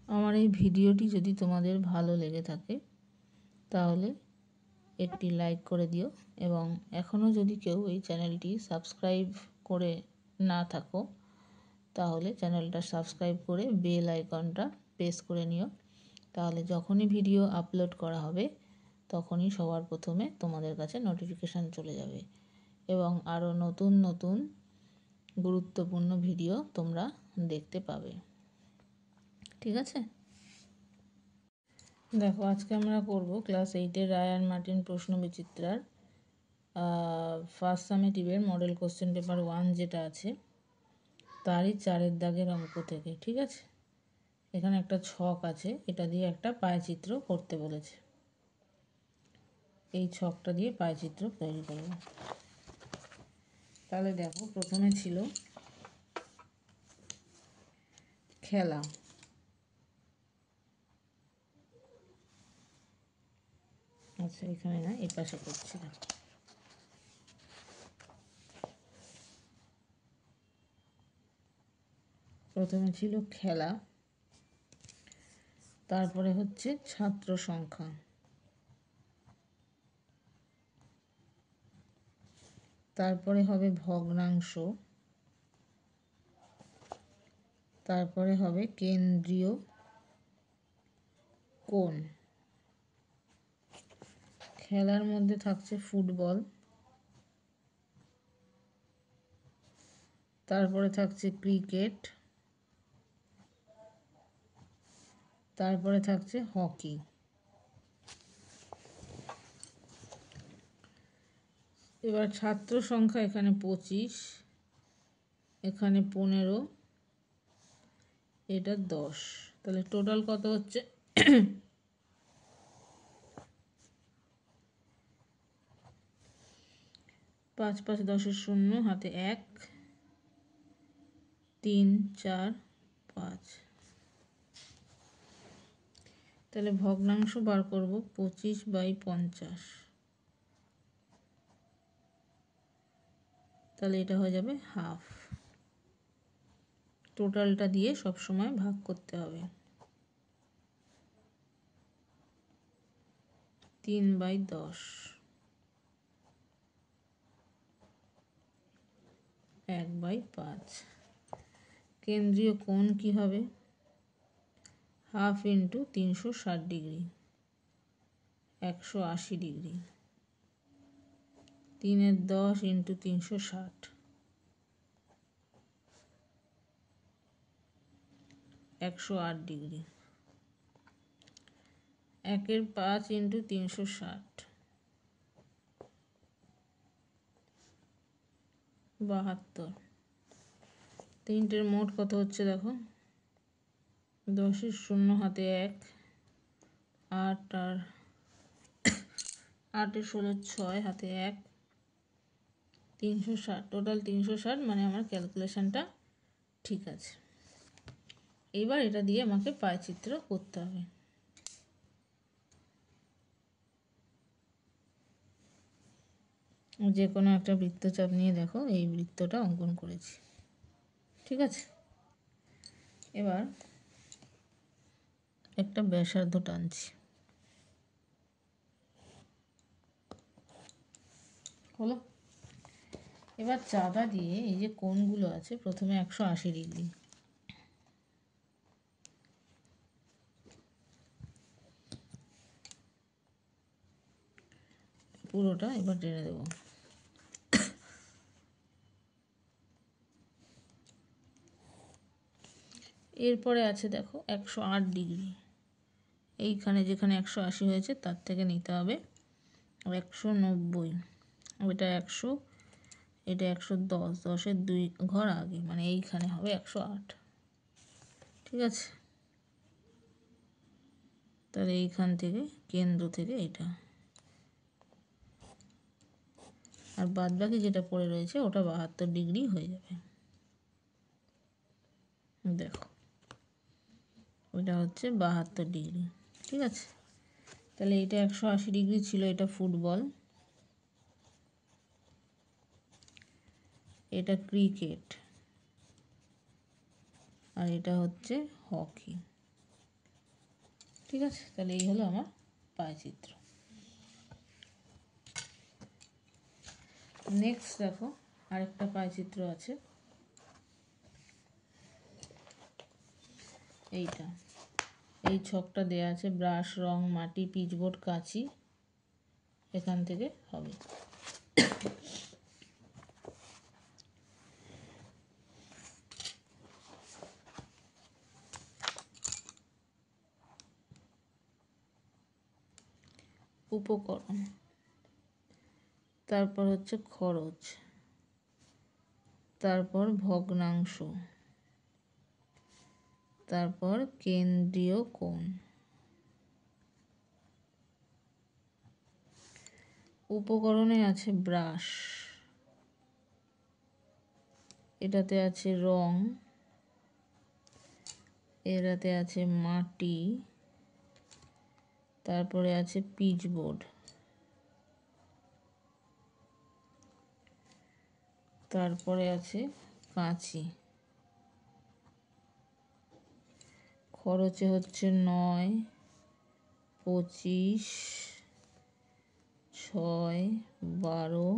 আমার এই ভিডিওটি যদি তোমাদের ভালো লেগে থাকে তাহলে একটি লাইক করে দিও, এবং এখনও যদি কেউ এই চ্যানেলটি সাবস্ক্রাইব করে না থাকো তাহলে চ্যানেলটা সাবস্ক্রাইব করে বেল আইকনটা প্রেস করে নিও। তাহলে যখনই ভিডিও আপলোড করা হবে তখনই সবার প্রথমে তোমাদের কাছে নোটিফিকেশান চলে যাবে, এবং আরও নতুন নতুন গুরুত্বপূর্ণ ভিডিও তোমরা দেখতে পাবে। ঠিক আছে, দেখো আজকে আমরা করব ক্লাস 8-এর রায়ান মার্টিন প্রশ্ন বিচিত্রার ফার্স্ট সামেটিভের মডেল কোশ্চেন পেপার 1 যেটা আছে তারই 4-এর দাগের অঙ্ক থেকে। ঠিক আছে, এখানে একটা ছক আছে, এটা দিয়ে একটা পায়চিত্র করতে বলেছে। এই ছকটা দিয়ে পায়চিত্র তৈরি করব। তাহলে দেখো প্রথমে ছিল খেলা। আচ্ছা এখানে না, এই পাশে করছি না। প্রথমে ছিল খেলা, তারপরে হচ্ছে ছাত্র সংখ্যা, তারপরে হবে ভগ্নাংশ, তারপরে হবে কেন্দ্রীয় কোণ। খেলার মধ্যে থাকছে ফুটবল, তারপরে থাকছে ক্রিকেট, তারপরে থাকছে হকি। এবার ছাত্র সংখ্যা এখানে 25, এখানে 15, এটা 10। তাহলে টোটাল কত হচ্ছে? 5 5 10 শূন্য, হাতে 1, 3 4 5। তাহলে ভগ্নাংশ বার করব 25/50। তাহলে এটা হয়ে যাবে হাফ। টোটালটা দিয়ে সব সময় ভাগ করতে হবে। 3/10, 1/5। কেন্দ্রীয় কোণ কি হবে? Half into 360 degree, 180 degree. 3/10 into 360, 108 degree. 1/5 into 360, 72। তিনটের মোট কত হচ্ছে দেখো, 10 শূন্য, হাতে 1, 8 আর 8 16 6, হাতে 1, 360। টোটাল 360, মানে আমার ক্যালকুলেশনটা ঠিক আছে। এইবার এটা দিয়ে আমাকে পায়চিত্র করতে হবে। যে কোনো একটা বৃত্তচাপ নিয়ে দেখো এই বৃত্তটা অঙ্কন করেছি। ঠিক আছে, এবার একটা ব্যাসার্ধ টানছি। হলো। এবার চাপা দিয়ে এই যে কোণগুলো আছে, প্রথমে 180 ডিগ্রি, পুরোটা এবার টেনে দেবো। এরপরে আছে দেখো 108 ডিগ্রি, এইখানে যেখানে 180 হয়েছে তার থেকে নিতে হবে 190। এটা 100, এটা 110, 10-এর 2 ঘর আগে, মানে এইখানে হবে 108। ঠিক আছে, তাহলে এইখান থেকে কেন্দ্র থেকে এটা, আর বাদ বাকি যেটা পড়ে রয়েছে ওটা 72 ডিগ্রি হয়ে যাবে। দেখো ওটা হচ্ছে 72 ডিগ্রি। ঠিক আছে, তাহলে এটা 180 ডিগ্রি ছিল, এটা ফুটবল, এটা ক্রিকেট, আর এটা হচ্ছে হকি। ঠিক আছে, তাহলে এই হলো আমার পায়চিত্র। নেক্সট দেখো আরেকটা পায়চিত্র আছে, এইটা। এই ছকটা দেয়া আছে ব্রাশ, রং, মাটি, পিচবোর্ড, কাঁচি, এখান থেকে হবে। উপকরণ, তারপর হচ্ছে খরচ, তারপর ভগ্নাংশ, তারপর কেন্দ্রীয় কোণ। উপকরণে আছে ব্রাশ, এটাতে আছে রং, এটাতে আছে মাটি, তারপরে আছে পিচবোর্ড, তারপরে আছে কাঁচি। খরচে হচ্ছে 9, 25, 6, 12,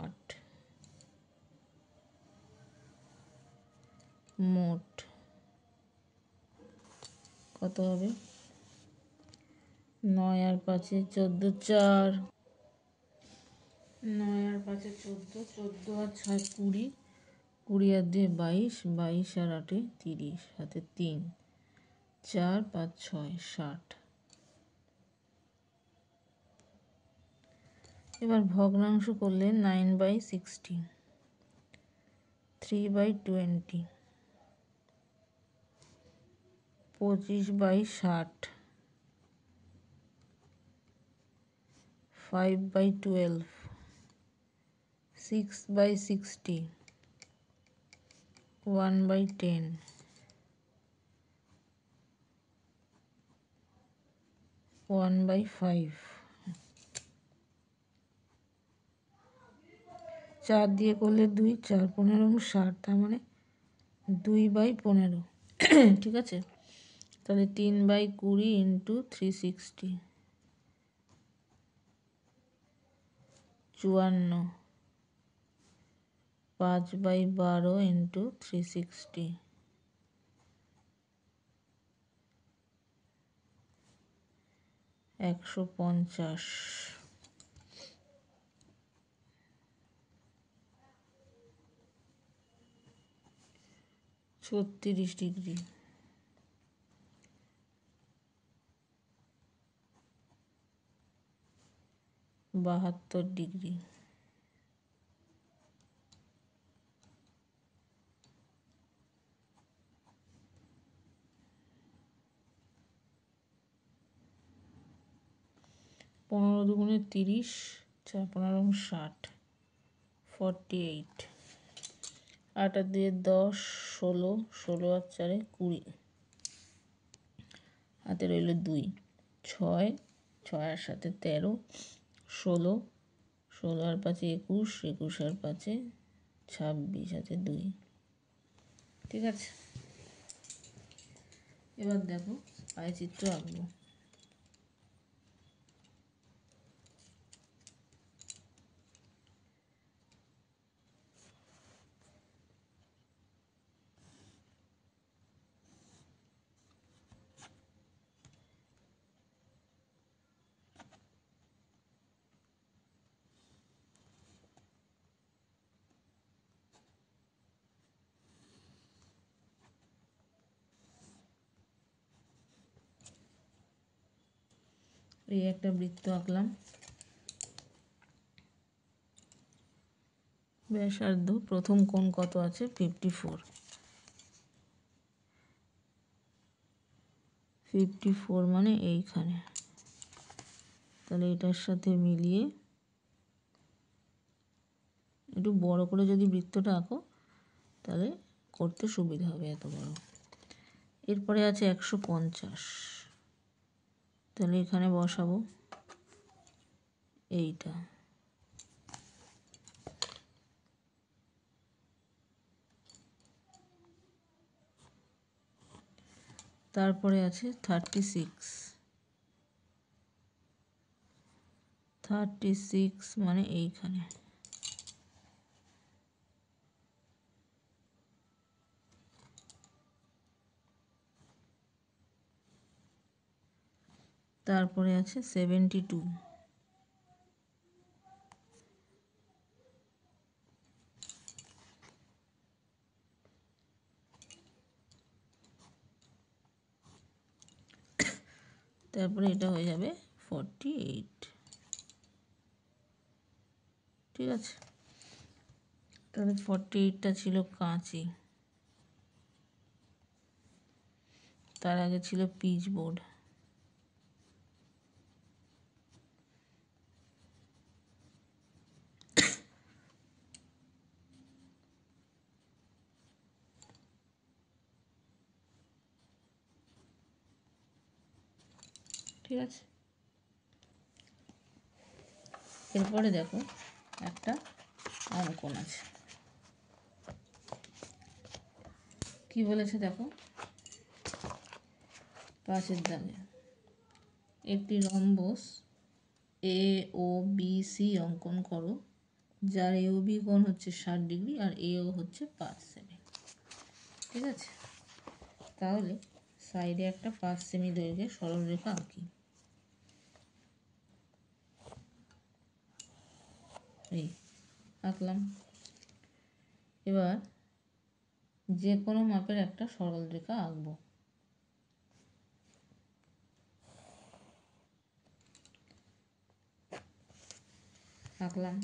8, মোট কত হবে? 9 আর 5 14, 4, 9 আর 5 14, 14 আর 6 20, 20 আর 2 22, 22 আর 8 30, হাতে 3, 4, 5, 6, 60। এবার ভগ্নাংশ করলে 9/16, 3/20, 25/60, 5/12, 6/60, 1/10, 1/5। 4 দিয়ে করলে 2, 4, 15, 60, তার মানে 2/15। ঠিক আছে, তাহলে 3/20 ইন্টু 360, 54, 5/12 ইন্টু 360, 150, 36 ডিগ্রি, 72 ডিগ্রি, 15 দুগুণে 30, 4, 15, 60, 48, 8 আর 2 10, 16, 16 আর 4 20, হাতে রইল 2, 6, 6 আর 7 13, 16, 16 আর 5 21, 21 আর 5 26, হাতে 2। ঠিক আছে, এবার দেখো পায়চিত্র আঁকবো। এই একটা বৃত্ত আঁকলাম, ব্যাসার্ধ, প্রথম কোণ কত আছে? 54, 54 মানে এইখানে। তাহলে এটার সাথে মিলিয়ে একটু বড় করে যদি বৃত্তটা আঁকো তাহলে করতে সুবিধা হবে, এত বড়। এরপরে আছে 150, তাহলে এখানে বসাবো এইটা। তারপরে আছে 36 মানে এইখানে। তারপরে আছে 72, তারপরে এটা হয়ে যাবে 48। ঠিক আছে, তাহলে 48টা ছিল কাঁচি, তার আগে ছিল পিচ বোর্ড। ঠিক আছে, এরপরে দেখো একটা অঙ্কন আছে। কি বলেছে দেখো, পাশের দাগে একটি rhombus A O B C অঙ্কন করো, যার এ ও বি কোণ হচ্ছে 60 ডিগ্রি আর এ ও হচ্ছে 5 সেমি। ঠিক আছে, তাহলে সাইডে একটা 5 সেমি দৈর্ঘ্যের সরলরেখা আঁকি। এই আঁকলাম। এবার যে কোনো মাপের একটা সরলরেখা আঁকবো। আঁকলাম।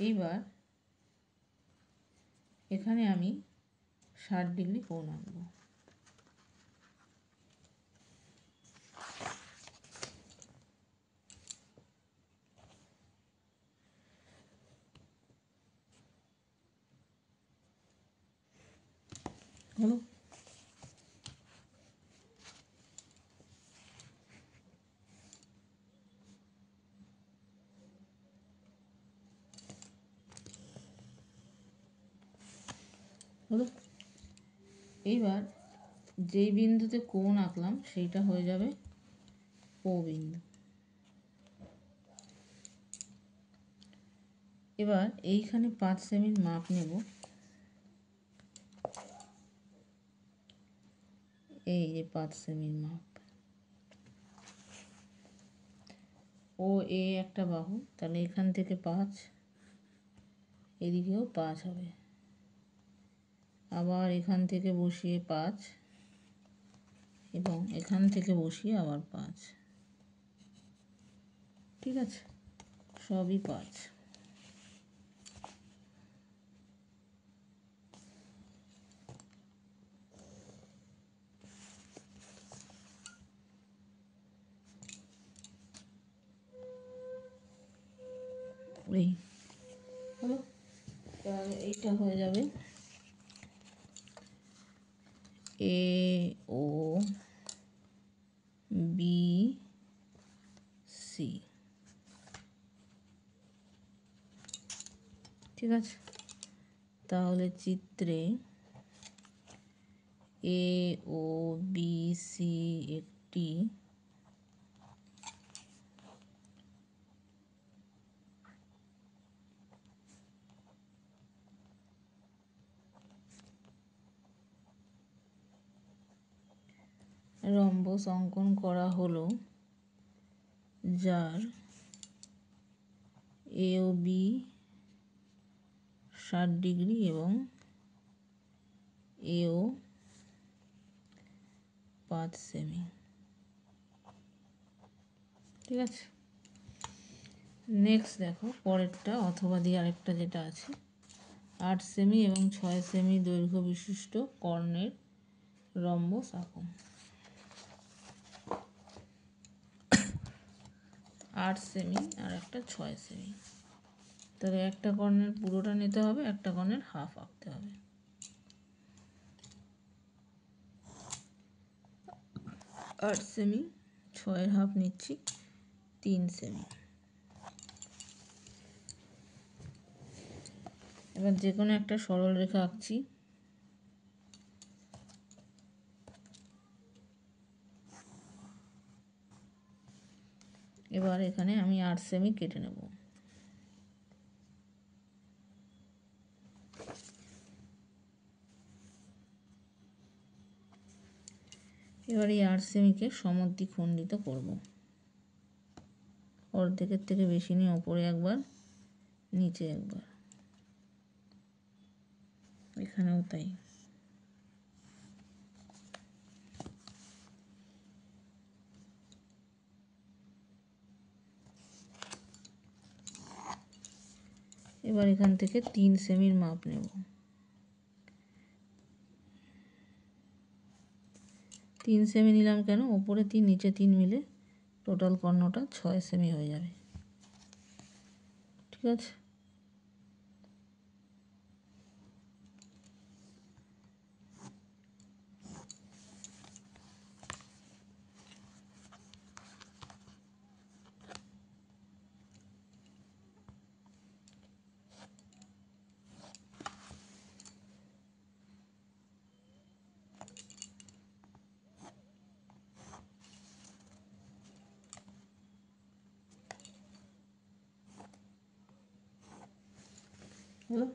এইবার এখানে আমি 60 ডিগ্রি কোণ আঁকবো। হলো? হলো? এইবার যেই বিন্দুতে কোণ আঁকলাম সেইটা হয়ে যাবে ও বিন্দু। এবার এইখানে 5 সেমির মাপ নেব। এই যে 5 সেমির মাপ। ও এ একটা বাহু, তাহলে এখান থেকে 5, এদিকেও 5 হবে। আবার এখান থেকে বসিয়ে 5 এবং এখান থেকে বসিয়ে আবার 5। ঠিক আছে, সবই 5। এই হলো, তাহলে এইটা হয়ে যাবে এ ও বি সি। ঠিক আছে, তাহলে চিত্রে এ ও বি সি একটি রম্বস অঙ্কন করা হলো, যার এ ও বি 60 ডিগ্রি এবং এ ও 5 সেমি। ঠিক আছে, নেক্সট দেখো পরেরটা অথবা দিয়ে আরেকটা যেটা আছে, 8 সেমি এবং 6 সেমি দৈর্ঘ্য বিশিষ্ট কর্ণের রম্বস আঁকো। 8 সেমি আর একটা 6 সেমি, তাহলে একটা কর্ণের পুরোটা নিতে হবে, একটা কর্ণের হাফ আঁকতে হবে। আট সেমি, 6-এর হাফ নিচ্ছি 3 সেমি। এবার যে কোনো একটা সরল রেখা আঁকছি। এবার এখানে আমি 8 সেমি কেটে নেব। এবার এই 8 সেমিকে সমদ্বিখণ্ডিত করব। অর্ধেকের থেকে বেশি নিয়ে ওপরে একবার, নিচে একবার, এখানেও তাই। এবার এখান থেকে 3 সেমির মাপ নেব। 3 সেমি নিলাম কেন? ওপরে 3 নিচে 3 মিলে টোটাল কর্ণটা 6 সেমি হয়ে যাবে। ঠিক আছে, হলো।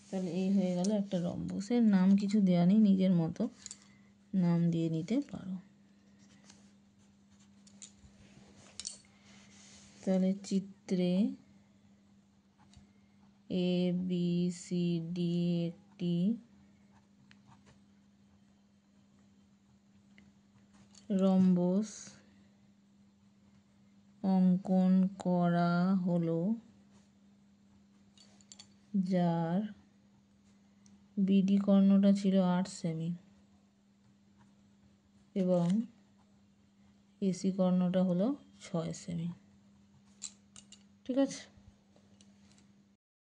তাহলে এই হয়ে গেল একটা রম্বসের। নাম কিছু দেওয়া নেই, নিজের মতো নাম দিয়ে নিতে পারো। তাহলে চিত্রে ABCD একটি রম্বস অঙ্কন করা হলো, যার বিডি কর্ণটা ছিল 8 সেমি এবং এসি কর্ণটা হলো 6 সেমি। ঠিক আছে।